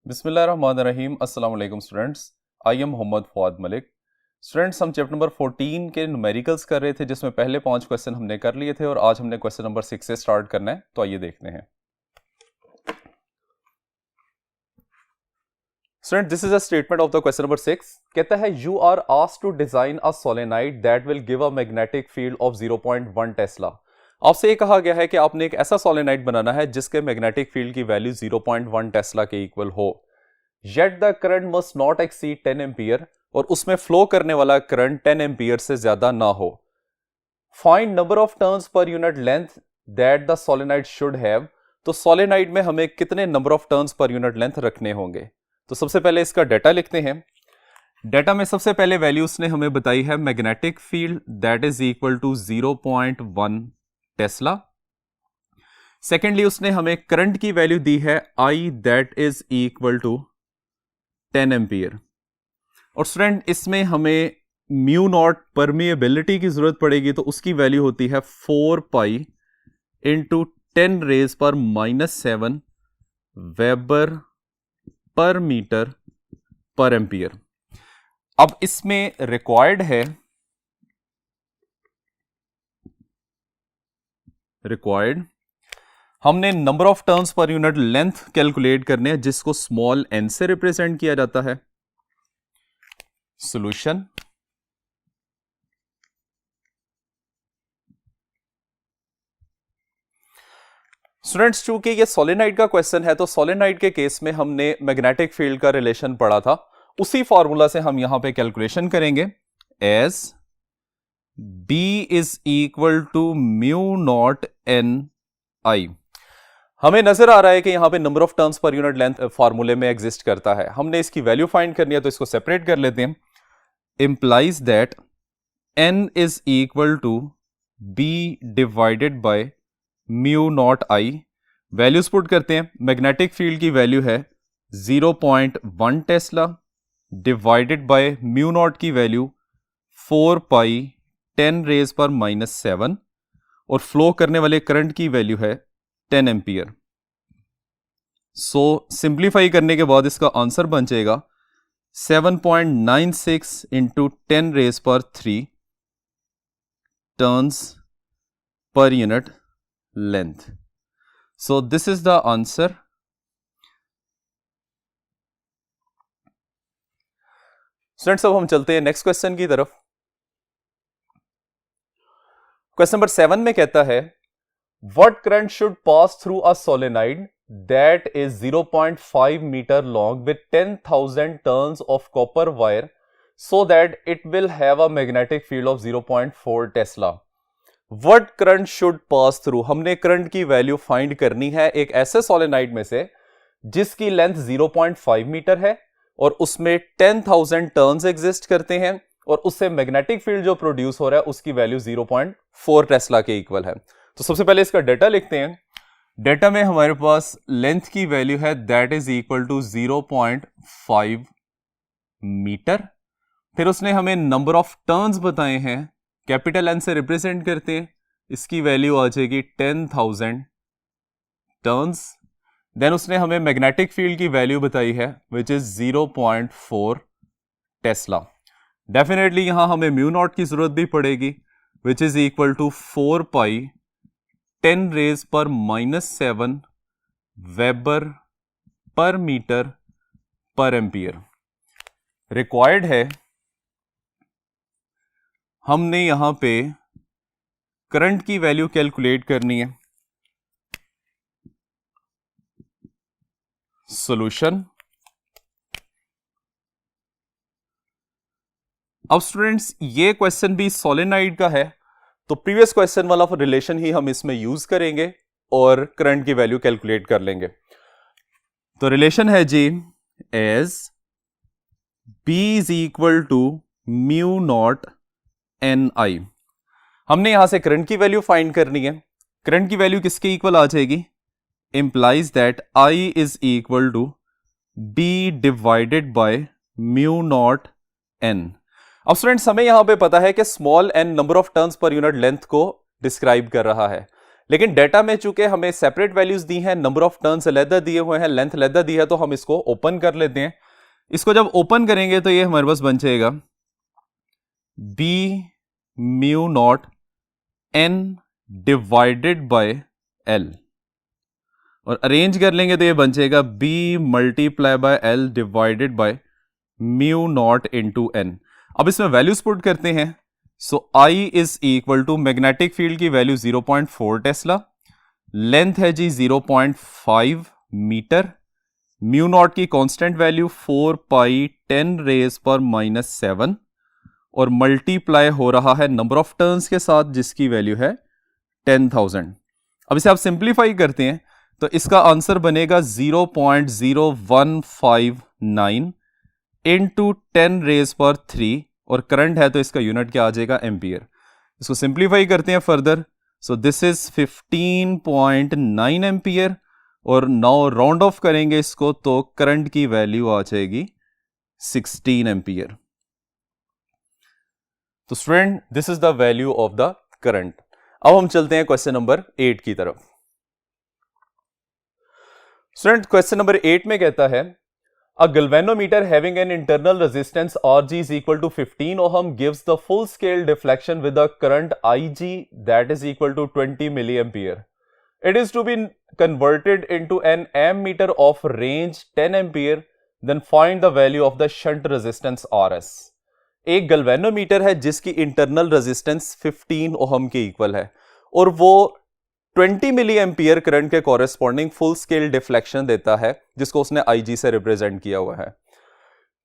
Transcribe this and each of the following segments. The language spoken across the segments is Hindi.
बिस्मिल्लाहिर्रहमानिर्रहीम। अस्सलाम वालेकुम स्टूडेंट्स। आई एम मोहम्मद फवाद मलिक। स्टूडेंट्स, हम चैप्टर नंबर 14 के न्यूमेरिकल्स कर रहे थे, जिसमें पहले 5 क्वेश्चन हमने कर लिए थे और आज हमने क्वेश्चन नंबर 6 से स्टार्ट करना है। तो आइए देखते हैं। Student, this is a statement of the question number 6। कहता है you are asked to design a solenoid that will give a magnetic field of 0.1 tesla. आपसे ये कहा गया है कि आपने एक ऐसा सोलेनाइड बनाना है जिसके मैग्नेटिक फील्ड की वैल्यू 0.1 टेस्ला के इक्वल हो। Yet the current must not exceed 10 ampere, और उसमें फ्लो करने वाला करंट 10 एम्पियर से ज्यादा ना हो। फाइंड नंबर ऑफ टर्न्स पर unit length that the solenoid should have. तो सोलेनाइड में हमें कितने नंबर ऑफ टर्न्स पर यूनिट लेंथ रखने होंगे। तो सबसे पहले इसका डाटा लिखते हैं। डाटा में सबसे पहले वैल्यू उसने हमें बताई है magnetic field that is equal to 0.1 tesla. Secondly उसने हमें करंट की वैल्यू दी है I that is equal to 10 ampere. और स्टूडेंट, इसमें हमें म्यू नॉट परमिएबिलिटी की जरूरत पड़ेगी, तो उसकी वैल्यू होती है 4 पाई इंटू 10 रेज पर -7 वेबर पर मीटर पर एम्पियर। अब इसमें रिक्वायर्ड हमने नंबर ऑफ टर्न्स पर यूनिट लेंथ कैलकुलेट करने हैं, जिसको स्मॉल एन से रिप्रेजेंट किया जाता है। सॉल्यूशन। स्टूडेंट्स, चूंकि ये सोलेनाइड का क्वेश्चन है, तो सोलेनाइड के केस में हमने मैग्नेटिक फील्ड का रिलेशन पढ़ा था। उसी फॉर्मूला से हम यहां पे कैलकुलेशन करेंगे। As B is equal to mu not N I. हमें नजर आ रहा है कि यहां पे नंबर ऑफ टर्न्स पर यूनिट लेंथ फॉर्मूले में एग्जिस्ट करता है। हमने इसकी वैल्यू फाइंड करनी है, तो इसको सेपरेट कर लेते हैं। Implies that N is equal to B divided by mu naught I. Values put करते हैं। मैग्नेटिक फील्ड की वैल्यू है 0.1 tesla divided by mu naught की वैल्यू 4 पाई 10 रेज पर -7, और फ्लो करने वाले करंट की वैल्यू है 10 एम्पियर। सो सिंप्लीफाई करने के बाद इसका आंसर बन जाएगा 7.96 इंटू 10 रेज पर 3 turns per unit length. So this is the answer. Students, अब हम चलते हैं नेक्स्ट क्वेश्चन की तरफ। क्वेश्चन नंबर 7 में कहता है what current should pass through a solenoid that is 0.5 metre long with 10,000 turns of copper wire so that it will have a magnetic field of 0.4 tesla. What current should pass through, हमने करंट की वैल्यू फाइंड करनी है एक ऐसे सोलेनाइड में से जिसकी लेंथ 0.5 मीटर है और उसमें 10,000 टर्न्स एग्जिस्ट करते हैं, और उससे मैग्नेटिक फील्ड जो प्रोड्यूस हो रहा है उसकी वैल्यू 0.4 टेस्ला के इक्वल है। तो सबसे पहले इसका डाटा लिखते हैं। डाटा में हमारे पास लेंथ की वैल्यू है that is equal to 0.5 metre. फिर उसने हमें नंबर ऑफ टर्न्स बताए हैं, कैपिटल एन से रिप्रेजेंट करते हैं। इसकी वैल्यू आ जाएगी 10,000 टर्न्स। देन उसने हमें मैग्नेटिक फील्ड की वैल्यू बताई है विच इज 0.4 टेस्ला। डेफिनेटली यहां हमें म्यू नॉट की जरूरत भी पड़ेगी, which is equal to 4 pi 10 raise पर -7 वेबर पर मीटर पर एम्पियर। रिक्वायर्ड है हमने यहां पे करंट की वैल्यू कैलकुलेट करनी है। सॉल्यूशन। अब स्टूडेंट्स, ये क्वेश्चन भी सोलेनाइड का है, तो प्रीवियस क्वेश्चन वाला रिलेशन ही हम इसमें यूज करेंगे और करंट की वैल्यू कैलकुलेट कर लेंगे। तो रिलेशन है जी as B is equal to mu not N I. हमने यहां से करंट की वैल्यू फाइंड करनी है। करंट की वैल्यू किसके इक्वल आ जाएगी? Implies that I is equal to B divided by mu not N. अब स्टूडेंट्स, हमें यहां पे पता है कि small N number of turns पर यूनिट लेंथ को डिस्क्राइब कर रहा है, लेकिन डेटा में चूंकि हमें सेपरेट वैल्यूज दी हैं, नंबर ऑफ टर्न्स अलहदा दिए हुए हैं, लेंथ अलहदा दी है, तो हम इसको ओपन कर लेते हैं। इसको जब ओपन करेंगे तो ये हमारे पास बन जाएगा B mu not N divided by L, और अरेंज कर लेंगे तो ये बन जाएगा B multiply by L divided by mu naught into N. अब इसमें वैल्यूज पुट करते हैं। So I is equal to magnetic field की वैल्यू 0.4 टेस्ला, लेंथ है जी 0.5 मीटर, म्यू नॉट की कांस्टेंट वैल्यू 4 पाई 10 रेज पर -7, और मल्टीप्लाई हो रहा है नंबर ऑफ टर्न्स के साथ जिसकी वैल्यू है 10,000। अब इसे आप सिंप्लीफाई करते हैं तो इसका आंसर बनेगा 0.0159 इंटू 10 रेज पर 3, और करंट है तो इसका यूनिट क्या आ जाएगा, एम्पियर। इसको सिंप्लीफाई करते हैं further. So this is 15.9 ampere, और नाउ राउंड ऑफ करेंगे इसको तो करंट की वैल्यू आ जाएगी 16 एम्पियर। तो student this is the value of the current. अब हम चलते हैं क्वेश्चन नंबर 8 की तरफ। स्टूडेंट क्वेश्चन नंबर 8 में कहता है a galvanometer having an internal resistance Rg is equal to 15 ohm gives the full scale deflection with a current Ig that is equal to 20 milliampere. It is to be converted into an ammeter of range 10 ampere. Then find the value of the shunt resistance Rs. एक गैल्वेनोमीटर है जिसकी इंटरनल रेजिस्टेंस 15 ओहम के इक्वल है, और वो 20 मिली एम्पियर करंट के कॉरेस्पॉन्डिंग फुल स्केल डिफ्लेक्शन देता है, जिसको उसने IG से रिप्रेजेंट किया हुआ है।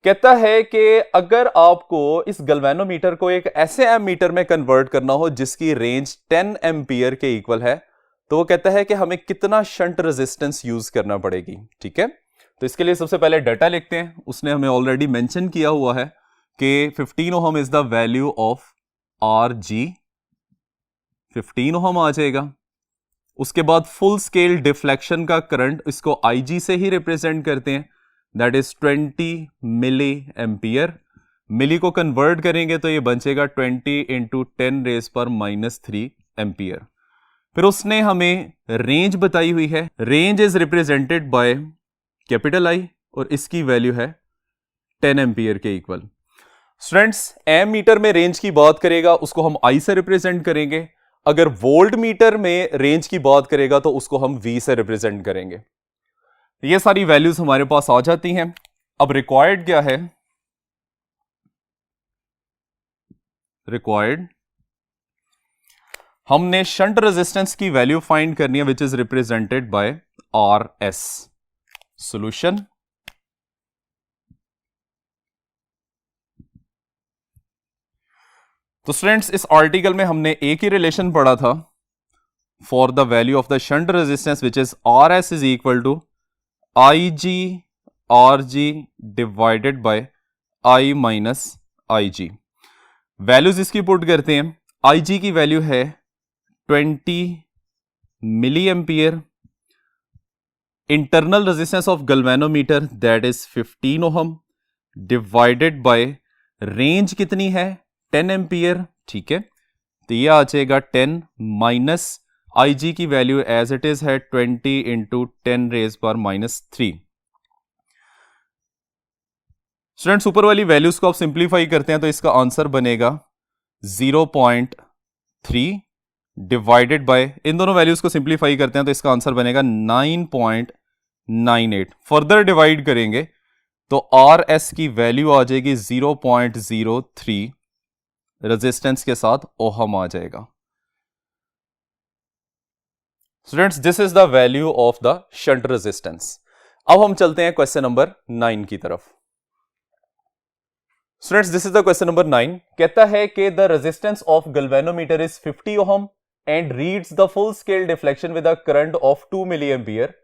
कहता है कि अगर आपको इस गैल्वेनोमीटर को एक ऐसे एमीटर में कन्वर्ट करना हो जिसकी रेंज 10 एम्पियर के इक्वल है, तो वो कहता है कि हमें कितना शंट रेजिस्टेंस यूज करना पड़ेगी। ठीक है, तो इसके लिए सबसे पहले डाटा लिखते हैं। उसने हमें ऑलरेडी मेंशन किया हुआ है कि 15 ohm is the value of Rg, 15 ohm आ जाएगा। उसके बाद फुल स्केल डिफ्लेक्शन का करंट, इसको IG से ही रिप्रेजेंट करते हैं, that is 20 milli ampere. Milli को कन्वर्ट करेंगे तो ये बचेगा 20 इंटू 10 रेज पर -3 एम्पियर। फिर उसने हमें रेंज बताई हुई है, range is represented by capital I, और इसकी वैल्यू है 10 एम्पियर के इक्वल। स्टूडेंट्स एम मीटर में रेंज की बात करेगा उसको हम I से रिप्रेजेंट करेंगे, अगर वोल्ट मीटर में रेंज की बात करेगा तो उसको हम V से रिप्रेजेंट करेंगे। ये सारी वैल्यूज हमारे पास आ जाती हैं। अब रिक्वायर्ड क्या है, रिक्वायर्ड हमने शंट रेजिस्टेंस की वैल्यू फाइंड करनी है which is represented by RS। Solution, तो स्टूडेंट्स इस आर्टिकल में हमने एक ही रिलेशन पढ़ा था for the value of the shunt resistance which is RS is equal to IG RG divided by I minus IG। Values इसकी पुट करते हैं। IG की वैल्यू है 20 milli ampere, internal resistance of galvanometer that is 15 ohm divided bye range कितनी है 10 एम्पियर। ठीक है, तो ये आ जाएगा 10 माइनस IG की वैल्यू एज इट इज है 20 इंटू 10 रेज पर -3। स्टूडेंट्स ऊपर वाली वैल्यूज को आप सिंप्लीफाई करते हैं तो इसका आंसर बनेगा 0.3 डिवाइडेड बाय, इन दोनों वैल्यूज को सिंप्लीफाई करते हैं तो इसका आंसर बनेगा 9.98। फर्दर डिवाइड करेंगे तो RS की वैल्यू आ जाएगी 0.03 रेजिस्टेंस के साथ ओहम आ जाएगा। Students this is the value of the shunt resistance. अब हम चलते हैं क्वेश्चन नंबर 9 की तरफ। Students this is the question number 9। कहता है कि the resistance of galvanometer is 50 ohm and reads the full scale deflection with a current of 2 milli ampere.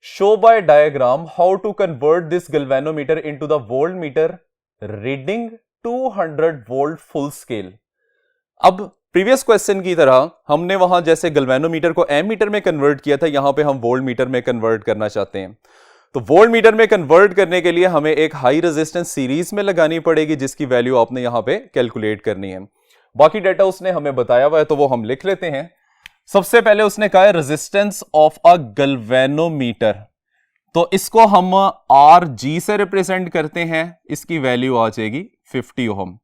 Show by diagram how to convert this galvanometer into the volt meter reading 200 volt full scale. अब प्रीवियस क्वेश्चन की तरह हमने वहां जैसे गैल्वेनोमीटर को एमीटर में कन्वर्ट किया था, यहां पे हम वोल्ट मीटर में कन्वर्ट करना चाहते हैं। तो वोल्ट मीटर में कन्वर्ट करने के लिए हमें एक हाई रेजिस्टेंस सीरीज में लगानी पड़ेगी जिसकी वैल्यू आपने यहां पे कैलकुलेट करनी है। बाकी डाटा उसने हमें बताया हुआ है तो वो हम लिख लेते हैं। सबसे पहले उसने कहा है रेजिस्टेंस ऑफ अ गैल्वेनोमीटर, तो इसको हम आर जी से रिप्रेजेंट करते हैं, इसकी वैल्यू आ जाएगी 50 ओम।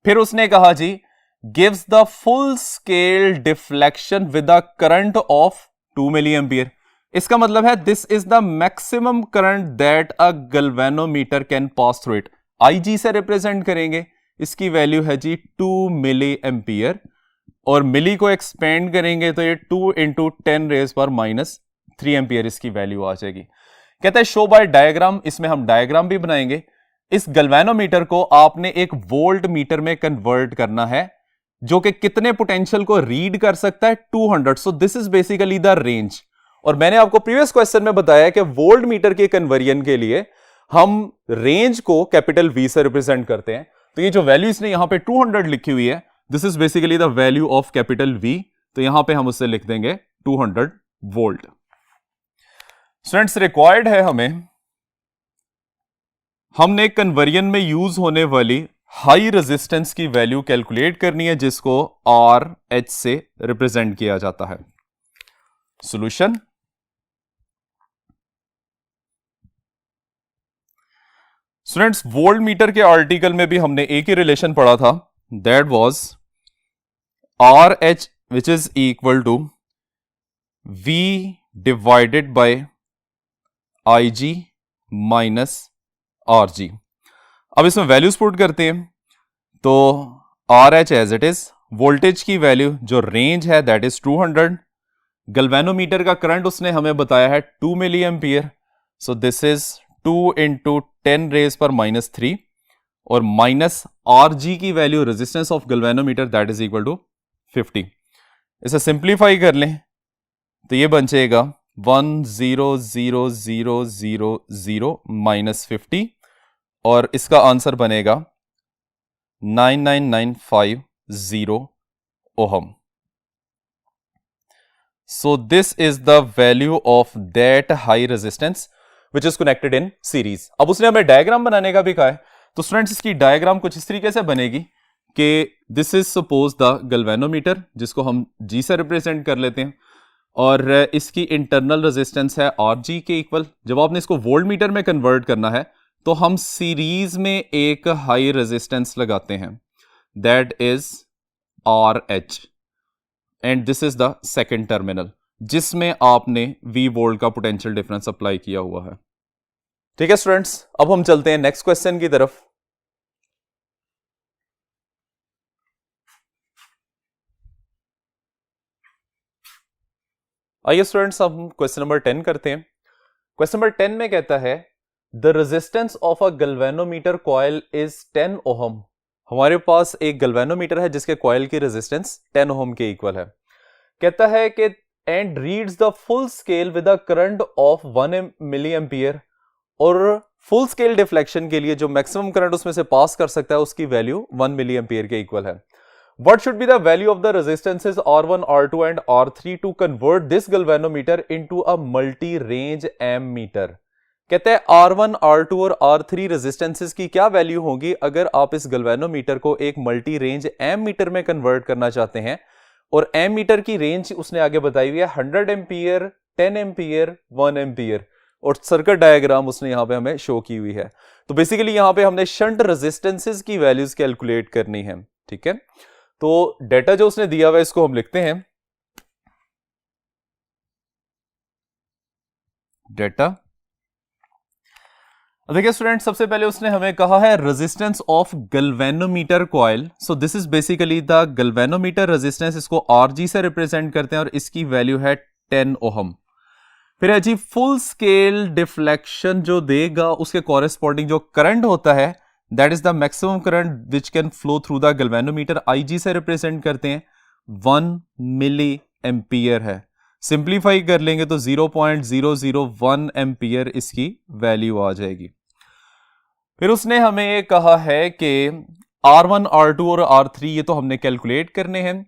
फिर उसने कहा G gives the full scale deflection with a current of 2 milli ampere. इसका मतलब है this is the maximum current that a galvanometer can pass through it. I G से रिप्रेजेंट करेंगे, इसकी वैल्यू है जी 2 मिली एम्पियर, और मिली को एक्सपेंड करेंगे तो ये 2 इंटू 10⁻³ एम्पियर इसकी वैल्यू आ जाएगी। कहता है शो बाय डायग्राम, इसमें हम डायग्राम भी बनाएंगे। इस गैल्वेनोमीटर को आपने एक वोल्ट मीटर में कन्वर्ट करना है, जो कि कितने पोटेंशियल को रीड कर सकता है 200। सो this is basically the range. और मैंने आपको प्रीवियस क्वेश्चन में बताया कि वोल्ट मीटर के कन्वर्जन के लिए हम रेंज को कैपिटल वी से रिप्रेजेंट करते हैं। तो ये जो वैल्यू इसने यहां पे 200 लिखी हुई है, this is basically the value of capital V. तो यहां पे हम उससे लिख देंगे 200 वोल्ट। स्टूडेंट्स रिक्वायर्ड है हमने कन्वर्जन में यूज होने वाली हाई रेजिस्टेंस की वैल्यू कैलकुलेट करनी है, जिसको आर एच से रिप्रेजेंट किया जाता है। सॉल्यूशन, स्टूडेंट्स वोल्ट मीटर के आर्टिकल में भी हमने एक ही रिलेशन पढ़ा था, that was R H which is equal to V divided by I G minus R G. अब इसमें वैल्यूज पुट करते हैं, तो R H as it is, voltage की वैल्यू जो रेंज है दैट इज 200, गैल्वेनोमीटर का करंट उसने हमें बताया है 2 milli ampere, so this is 2 into 10⁻³ और माइनस आर जी की value resistance of galvanometer that is equal to 50। इसे सिंप्लीफाई कर लें तो ये बन जाएगा 100,000 माइनस 50, और इसका आंसर बनेगा 99,950 ohm. So this is the value of that high resistance which is connected in series. अब उसने हमें डायग्राम बनाने का भी कहा है, तो स्टूडेंट्स इसकी डायग्राम कुछ इस तरीके से बनेगी कि this is suppose the galvanometer, जिसको हम जी से रिप्रेजेंट कर लेते हैं, और इसकी इंटरनल रेजिस्टेंस है आर जी के इक्वल। जब आपने इसको वोल्ट मीटर में कन्वर्ट करना है तो हम सीरीज में एक हाई रेजिस्टेंस लगाते हैं, that is R H, and this is the second terminal जिसमें आपने वी वोल्ट का पोटेंशियल डिफरेंस अप्लाई किया हुआ है। ठीक है स्टूडेंट्स, अब हम चलते हैं नेक्स्ट क्वेश्चन की तरफ। आइए स्टूडेंट्स, हम क्वेश्चन नंबर 10 करते हैं। क्वेश्चन नंबर 10 में कहता है the resistance of a galvanometer coil is 10 ohm. हमारे पास एक गैल्वेनोमीटर है जिसके कॉइल की रेजिस्टेंस 10 ओहम के इक्वल है। कहता है कि and reads the full scale with a current of 1 milli ampere, और फुल स्केल डिफ्लेक्शन के लिए जो मैक्सिमम करंट उसमें से पास कर सकता है उसकी वैल्यू 1 मिली एम्पियर के इक्वल है। What should be the value of the resistances R1, R2 and R3 to convert this galvanometer into a multi-range ammeter? कहते हैं R1, R2 और R3 रेजिस्टेंसेस की क्या वैल्यू होगी अगर आप इस गैल्वेनोमीटर को एक मल्टी रेंज एमीटर में कन्वर्ट करना चाहते हैं। और एमीटर की रेंज उसने आगे बताई हुई है 100 एम्पियर, 10 एम्पियर, 1 एम्पियर, और सर्किट डायग्राम उसने यहां पे हमें शो की हुई है। तो बेसिकली यहां पे हमने शंट रेजिस्टेंसेस की वैल्यूज कैलकुलेट करनी है। ठीक है, तो डेटा जो उसने दिया हुआ है इसको हम लिखते हैं, डेटा। देखिए स्टूडेंट, सबसे पहले उसने हमें कहा है resistance of galvanometer coil. So this is basically the galvanometer resistance, इसको आरजी से रिप्रेजेंट करते हैं और इसकी वैल्यू है 10 ओहम। फिर है जी फुल स्केल डिफ्लेक्शन जो देगा उसके कॉरेस्पॉन्डिंग जो करंट होता है that is the maximum current which can flow through the galvanometer, IG से रिप्रेजेंट करते हैं 1 मिली एम्पियर है। सिंप्लीफाई कर लेंगे तो 0.001 एम्पियर इसकी वैल्यू आ जाएगी। फिर उसने हमें ये कहा है कि R1, R2 और R3 ये तो हमने कैलकुलेट करने हैं।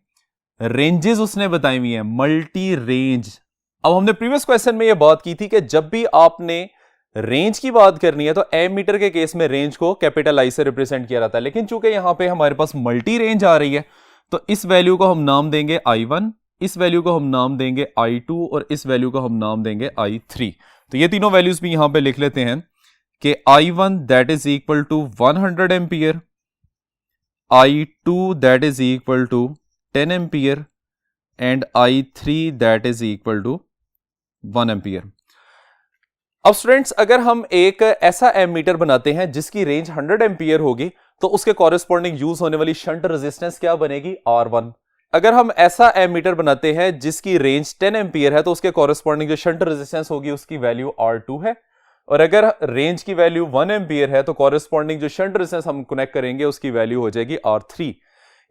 रेंजेस उसने बताई हुई हैं, मल्टी रेंज। अब हमने प्रीवियस क्वेश्चन में ये बात की थी कि जब भी आपने रेंज की बात करनी है तो एमीटर के केस में रेंज को कैपिटल आई से रिप्रेजेंट किया जाता है, लेकिन चूंकि यहां पे हमारे पास मल्टी रेंज आ रही है तो इस वैल्यू को हम नाम देंगे I1 इस वैल्यू को हम नाम देंगे I2 और इस वैल्यू को हम नाम देंगे I3। तो ये तीनों वैल्यूज भी यहां पे लिख लेते हैं कि I1 that is equal to 100 ampere, I2 that is equal to 10 ampere and I3 that is equal to 1 ampere. अब स्टूडेंट्स, अगर हम एक ऐसा एमीटर बनाते हैं जिसकी रेंज 100 एम्पियर होगी तो उसके कॉरेस्पॉन्डिंग यूज होने वाली शंट रेजिस्टेंस क्या बनेगी? R1। अगर हम ऐसा एमीटर बनाते हैं जिसकी रेंज 10 एम्पियर है तो उसके कॉरेस्पॉन्डिंग जो शंट रेजिस्टेंस होगी उसकी वैल्यू R2 है। और अगर रेंज की वैल्यू 1 एम्पियर है तो कॉरेस्पॉन्डिंग जो शंट रेजिस्टेंस हम कनेक्ट करेंगे उसकी वैल्यू हो जाएगी R3।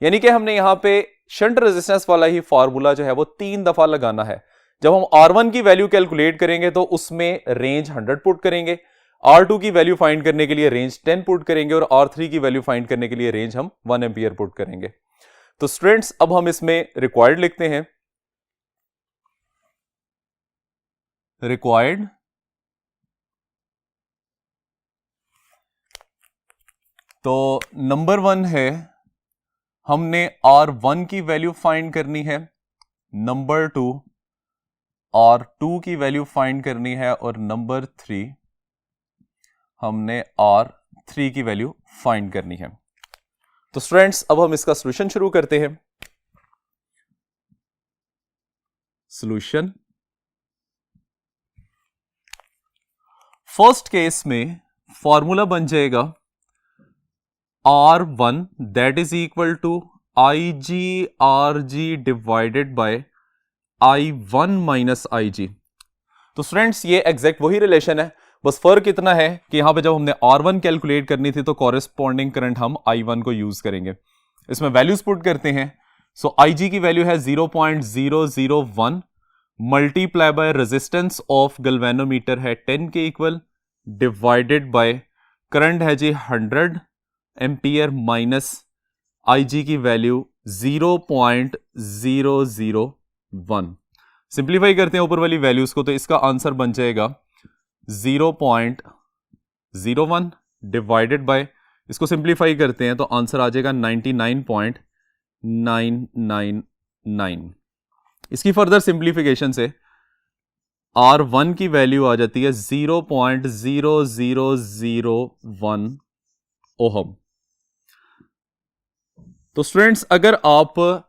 यानी कि हमने यहां पे शंट रेजिस्टेंस वाला ही फॉर्मूला जो है वो 3 दफा लगाना है। जब हम R1 की वैल्यू कैलकुलेट करेंगे तो उसमें रेंज 100 पुट करेंगे, R2 की वैल्यू फाइंड करने के लिए रेंज 10 पुट करेंगे और R3 की वैल्यू फाइंड करने के लिए रेंज हम 1 एम्पियर पुट करेंगे। तो स्टूडेंट्स, अब हम इसमें रिक्वायर्ड लिखते हैं। रिक्वायर्ड तो नंबर 1 है, हमने R1 की वैल्यू फाइंड करनी है। नंबर 2 R2 की वैल्यू फाइंड करनी है और नंबर 3 हमने R3 की वैल्यू फाइंड करनी है। तो स्टूडेंट्स, अब हम इसका सॉल्यूशन शुरू करते हैं। सॉल्यूशन, फर्स्ट केस में फॉर्मूला बन जाएगा R1 that is equal to IG divided by I1 minus IG। तो स्टूडेंट्स, ये एग्जैक्ट वही रिलेशन है, बस फर्क इतना है कि यहां पे जब हमने R1 कैलकुलेट करनी थी तो कॉरेस्पॉन्डिंग करंट हम I1 को यूज करेंगे। इसमें वैल्यूज पुट करते हैं। सो IG की वैल्यू है 0.001 multiply by resistance of galvanometer है 10 के इक्वल डिवाइडेड बाय करंट है जी 100 एम्पियर माइनस IG की वैल्यू 0.001। सिंप्लीफाई करते हैं ऊपर वाली वैल्यूज को तो इसका आंसर बन जाएगा 0.01 डिवाइडेड बाय, इसको सिंप्लीफाई करते हैं तो आंसर आ जाएगा 99.999। इसकी फर्दर सिंप्लीफिकेशन से R1 की वैल्यू आ जाती है 0.0001 ओहम। तो स्टूडेंट्स, अगर आप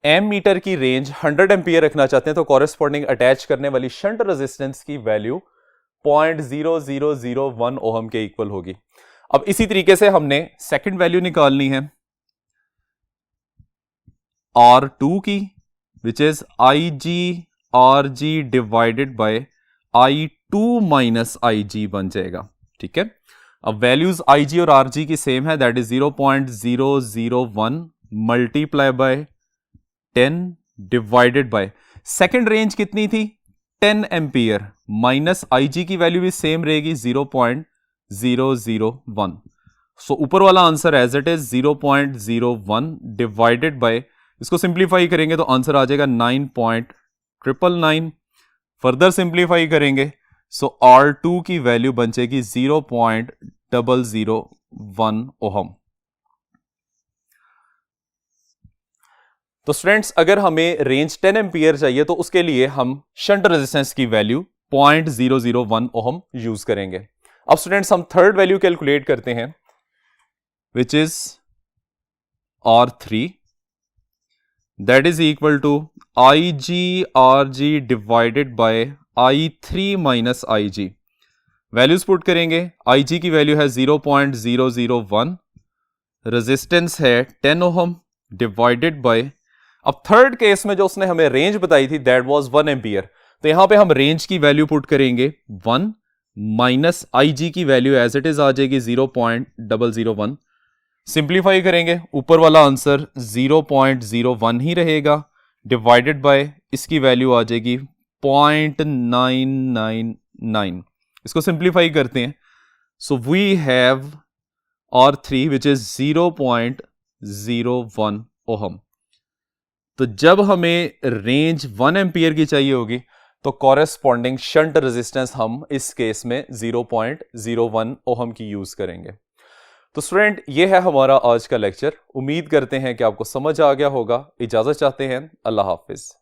एमीटर की रेंज 100 एम्पियर रखना चाहते हैं तो कॉरेस्पॉन्डिंग अटैच करने वाली शंट रेजिस्टेंस की वैल्यू 0.0001 ओहम के इक्वल होगी। अब इसी तरीके से हमने सेकंड वैल्यू निकालनी है R2 की, which is IG divided by I2 minus IG बन जाएगा। ठीक है, अब वैल्यूज IG और RG की सेम है, that is 0.001 multiply by 10 divided by, second range कितनी थी 10 एम्पियर माइनस IG की वैल्यू भी सेम रहेगी 0.001। सो ऊपर वाला answer as it is 0.01 divided by, इसको सिंप्लीफाई करेंगे तो आंसर आ जाएगा 9.999। फर्दर सिंप्लीफाई करेंगे सो R2 की वैल्यू बन जाएगी 0.001 ओहम। तो स्टूडेंट्स, अगर हमें रेंज 10 एम्पियर चाहिए तो उसके लिए हम शंट रेजिस्टेंस की वैल्यू 0.001 ओहम यूज करेंगे। अब स्टूडेंट्स, हम थर्ड वैल्यू कैलकुलेट करते हैं which is R3 that is equal to IG divided by I3 minus IG। Values put करेंगे, IG की वैल्यू है 0.001, रेजिस्टेंस है 10 ओहम डिवाइडेड बाय, अब थर्ड केस में जो उसने हमें रेंज बताई थी दैट वाज 1 एम्पियर, तो यहां पे हम रेंज की वैल्यू पुट करेंगे 1 माइनस IG की वैल्यू एज इट इज आ जाएगी 0.001। सिंप्लीफाई करेंगे, ऊपर वाला आंसर 0.01 ही रहेगा डिवाइडेड बाय, इसकी वैल्यू आ जाएगी 0.999। इसको सिंप्लीफाई करते हैं so we have R3 which is 0.01 ohm. तो जब हमें रेंज 1 एम्पियर की चाहिए होगी तो कॉरेस्पॉन्डिंग शंट रेजिस्टेंस हम इस केस में 0.01 ओहम की यूज करेंगे। तो स्टूडेंट, ये है हमारा आज का लेक्चर। उम्मीद करते हैं कि आपको समझ आ गया होगा। इजाजत चाहते हैं, अल्लाह हाफिज।